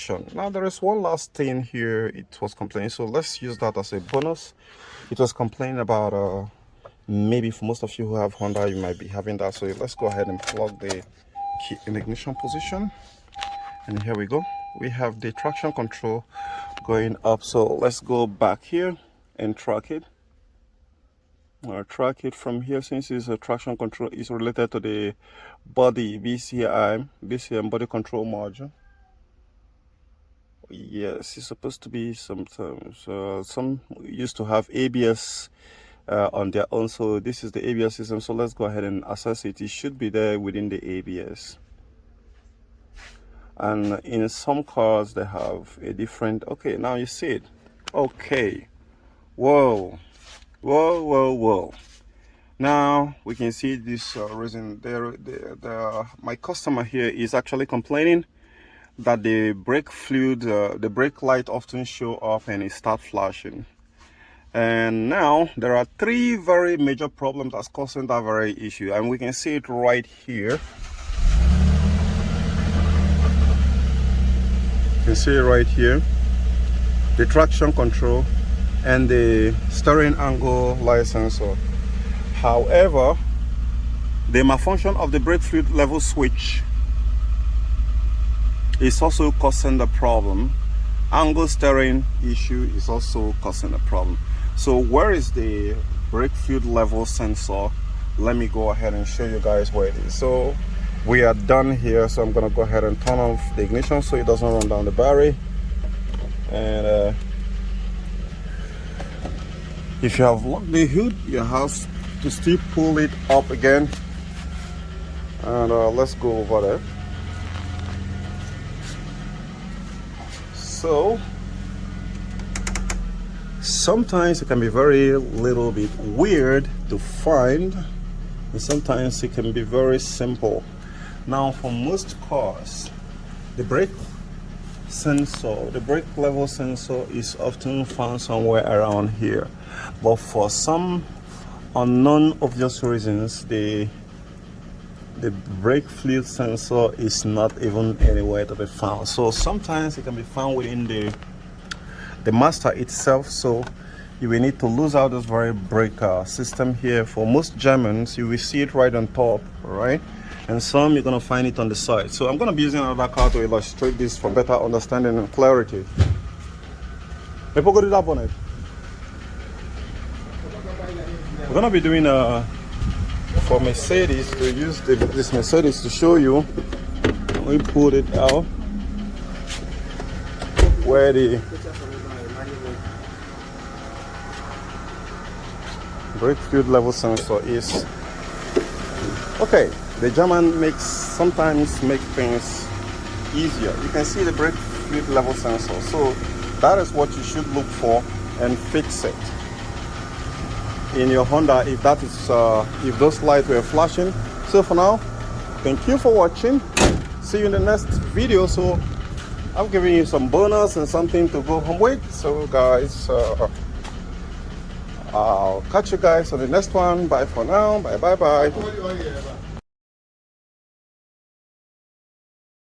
function. Now there is one last thing here it was complaining, so let's use that as a bonus. It was complaining about maybe for most of you who have Honda, you might be having that. So let's go ahead and plug the key in ignition position, and here we go. We have the traction control going up, so let's go back here and track it. Track it from here, since it's a traction control is related to the body BCM body control module. Yes, it's supposed to be sometimes some used to have ABS on their own, so this is the ABS system. So let's go ahead and access it. It should be there within the ABS, and in some cars they have a different. Okay, now you see it. Okay, whoa. Now we can see this reason there. My customer here is actually complaining that the brake fluid, the brake light often show up and it start flashing. And now there are three very major problems that's causing that very issue, and we can see it right here. You can see it right here, the traction control and the steering angle light sensor. However, the malfunction of the brake fluid level switch is also causing the problem. Angle steering issue is also causing the problem. So where is the brake fluid level sensor? Let me go ahead and show you guys where it is. So we are done here, so I'm gonna go ahead and turn off the ignition so it doesn't run down the battery. And if you have locked the hood, you have to still pull it up again. And let's go over there. So sometimes it can be very little bit weird to find, and sometimes it can be very simple. Now for most cars, the brake sensor, the brake level sensor is often found somewhere around here, but for some unknown obvious reasons the brake fluid sensor is not even anywhere to be found. So sometimes it can be found within the master itself, so you will need to lose out this very brake system here. For most Germans, you will see it right on top, right? And some you're gonna find it on the side. So I'm gonna be using another car to illustrate this for better understanding and clarity. We're gonna be doing for Mercedes, to use this Mercedes to show you. We pulled it out where the brake fluid level sensor is. Okay, the German sometimes make things easier. You can see the brake fluid level sensor, so that is what you should look for and fix it in your Honda if that is if those lights were flashing. So for now, thank you for watching. See you in the next video. So I'm giving you some bonus and something to go home with. So guys, I'll catch you guys on the next one. Bye for now. Bye.